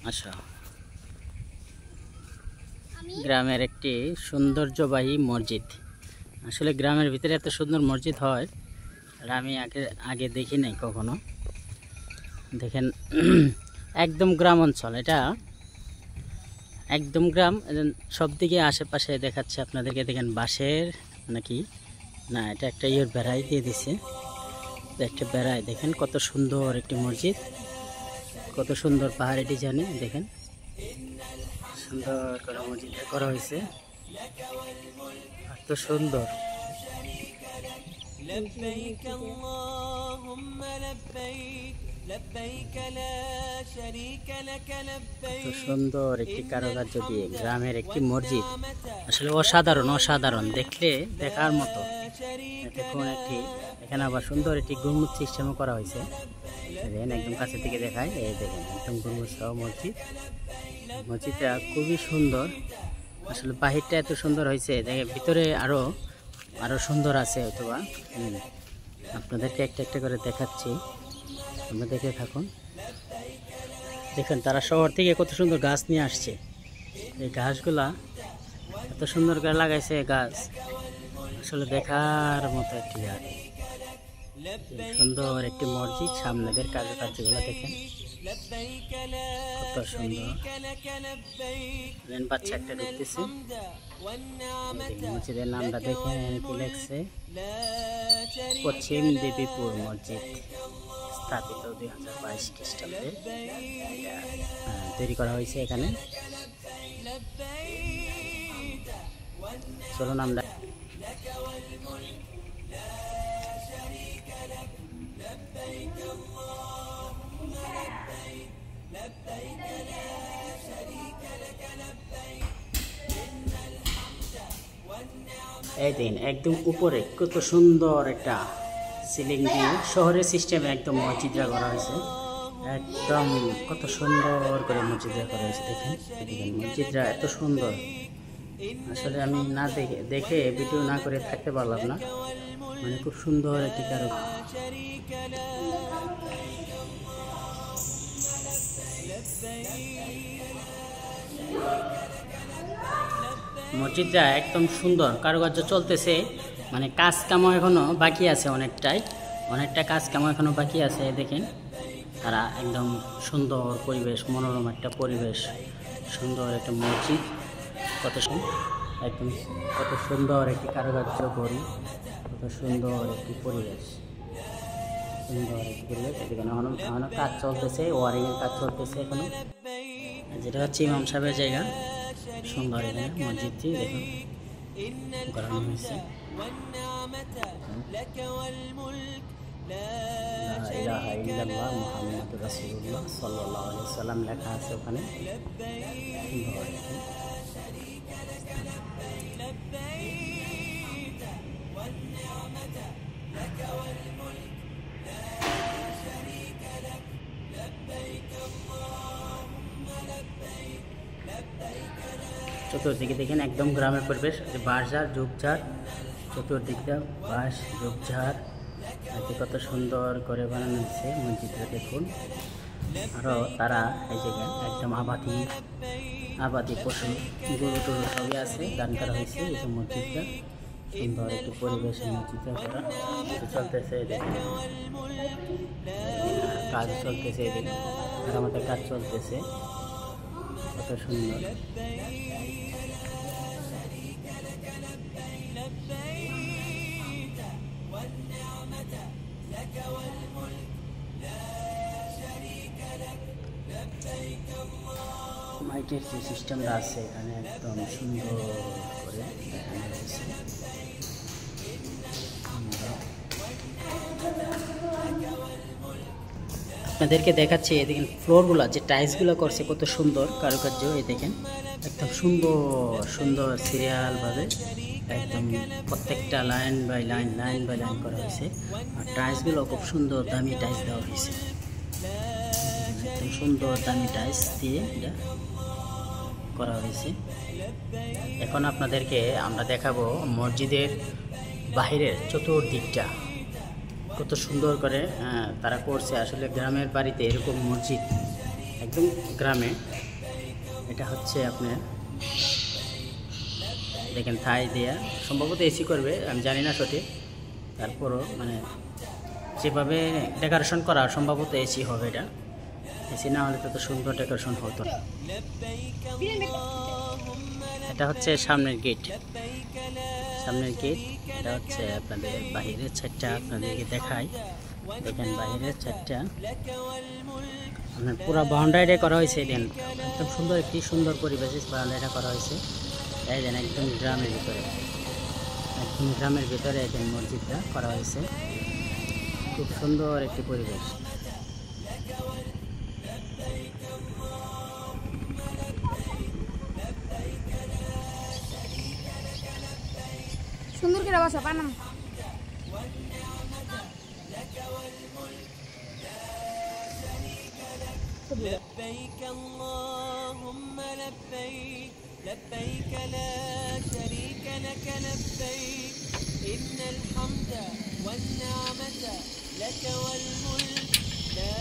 আচ্ছা, গ্রামের একটি সৌন্দর্যবাহী মসজিদ। আসলে গ্রামের ভিতরে এত সুন্দর মসজিদ হয় এটা আমি আগে দেখি নাই কখনো। দেখেন একদম গ্রাম অঞ্চল, এটা একদম গ্রাম। সব দিকে আশেপাশে দেখাচ্ছে আপনাদেরকে। দেখেন বাঁশের নাকি না, এটা একটা বেড়াই দিয়ে দিছে, একটা বেড়াই। দেখেন কত সুন্দর একটি মসজিদ, কত সুন্দর পাহাড়ি ডিজাইনে। দেখেন সুন্দর করে মসজিদটা করা হয়েছে, এত সুন্দর। এত সুন্দর একটি কারুকার্য দিয়ে গ্রামের একটি মসজিদ, আসলে অসাধারণ অসাধারণ, দেখলে দেখার মতো। দেখুন একটি এখানে আবার সুন্দর একটি গুম্বুজ সিস্টেমও করা হয়েছে। দেখেন একদম কাছে থেকে দেখায়, এই দেখেন একদম গুম্বুজ সহ মসজিদ। মসজিদটা খুবই সুন্দর, আসলে বাহিরটা এত সুন্দর হয়েছে, দেখে ভিতরে আরো সুন্দর আছে হয়তোবা। আপনাদেরকে একটা একটা করে দেখাচ্ছি, আপনারা দেখে থাকুন। দেখেন তারা শহর থেকে কত সুন্দর গাছ নিয়ে আসছে, এই গাছগুলা এত সুন্দর করে লাগাইছে। গাছ আসলে দেখার মতো একটি জায়গা, সুন্দর একটি মসজিদ। সামনেদের কার্যগুলো দেখেন কত সুন্দর। বাচ্চা একটা ঢুকতেছে, মসজিদের নামটা দেখেন কি লেখছে, পশ্চিম দেবীপুর মসজিদ, স্থাপিত 2022 খ্রিস্টাব্দে তৈরি করা হয়েছে এখানে। চলুন আমরা এই দিন একদম উপরে কত সুন্দর একটা সিলিং দিয়ে শহরের সিস্টেমে একদম মসজিদরা করা হয়েছে। একদম কত সুন্দর করে মসজিদরা করা হয়েছে। দেখেন মসজিদরা এত সুন্দর, আসলে আমি না দেখে ভিডিও না করে থাকতে পারলাম না। মানে খুব সুন্দর একটি কারণ। মসজিদটা একদম সুন্দর কারুকার্য চলতেছে, মানে কাজ কামও এখনো বাকি আছে, অনেকটা কাজ কামও এখনো বাকি আছে। দেখেন তারা একদম সুন্দর পরিবেশ, মনোরম একটা পরিবেশ, সুন্দর একটা মসজিদ, একদম কত সুন্দর একটি কারুকার্য করি, কত সুন্দর একটি পরিবেশ, সুন্দর একটি পরিবেশ। এখনো কাজ চলতেছে, ওয়ারিংয়ের কাজ চলতেছে এখনো। যেটা হচ্ছে ইমাম সাহেবের জায়গা, সুন্দর এখানে মসজিদটি দেখুন করানো হয়েছে। লা ইলাহা ইল্লাল্লাহ মুহাম্মাদুর রাসূলুল্লাহ সাল্লাল্লাহু আলাইহি ওয়াসাল্লাম লেখা আছে ওখানে। চতুর্দিকে দেখেন একদম গ্রামের পরিবেশ, বাঁশঝাড় ঝোপঝাড়, চতুর্দিকটা বাঁশ ঝোপঝাড়, কত সুন্দর করে বানানো হয়েছে মসজিদটা দেখুন। আরও তারা এই জায়গায় একদম আবাদি পশু গরু টরু সবই আছে, দান করা হয়েছে। এই যে মসজিদটা সুন্দর একটি পরিবেশে মসজিদটা করা চলতেছে। দেখেন কাজ চলতেছে, এদিকে আমাদের কাজ চলতেছে, কত সুন্দর। মাইকের যে সিস্টেমটা আছে এখানে একদম সুন্দর করে দেখানো হয়েছে। আপনাদেরকে দেখাচ্ছি, এই দেখেন ফ্লোরগুলো যে টাইলসগুলো করছে কত সুন্দর কারুকার্য। এই দেখেন একদম সুন্দর সুন্দর সিরিয়ালভাবে একদম প্রত্যেকটা লাইন বাই লাইন করা হয়েছে। আর টাইলসগুলো খুব সুন্দর দামি টাইলস দেওয়া হয়েছে, একদম সুন্দর দামি টাইলস দিয়ে এটা করা হয়েছে। এখন আপনাদেরকে আমরা দেখাবো মসজিদের বাহিরের চতুর্দিকটা কত সুন্দর করে তারা করছে। আসলে গ্রামের বাড়িতে এরকম মসজিদ একদম গ্রামে। এটা হচ্ছে আপনার দেখেন থাই দেয়া, সম্ভবত এসি করবে, আমি জানি না সঠিক, তারপরও মানে যেভাবে ডেকোরেশন করা সম্ভবত এসি হবে। এটা এসি না হলে তো সুন্দর ডেকোরেশন হতো না। এটা হচ্ছে সামনের গেট, সামনের গেট। এটা হচ্ছে আপনাদের বাহিরের ছাদটা আপনাদেরকে দেখাই। দেখেন বাহিরের ছাদটা আপনার পুরো বাউন্ডারিটা করা হয়েছে। দেন একদম সুন্দর একটি সুন্দর পরিবেশে বাউন্ডারিটা করা হয়েছে। এই দেন একদম গ্রামের ভিতরে, একদম গ্রামের ভিতরে এই মসজিদটা করা হয়েছে। খুব সুন্দর একটি পরিবেশ। সুন্দর করে বসা পানাম। لبيك اللهم لبيك لبيك لا شريك لك لبيك إن الحمد والنعمة لك والملك لا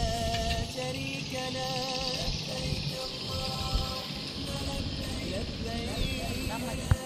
شريك لك لبيك اللهم لبيك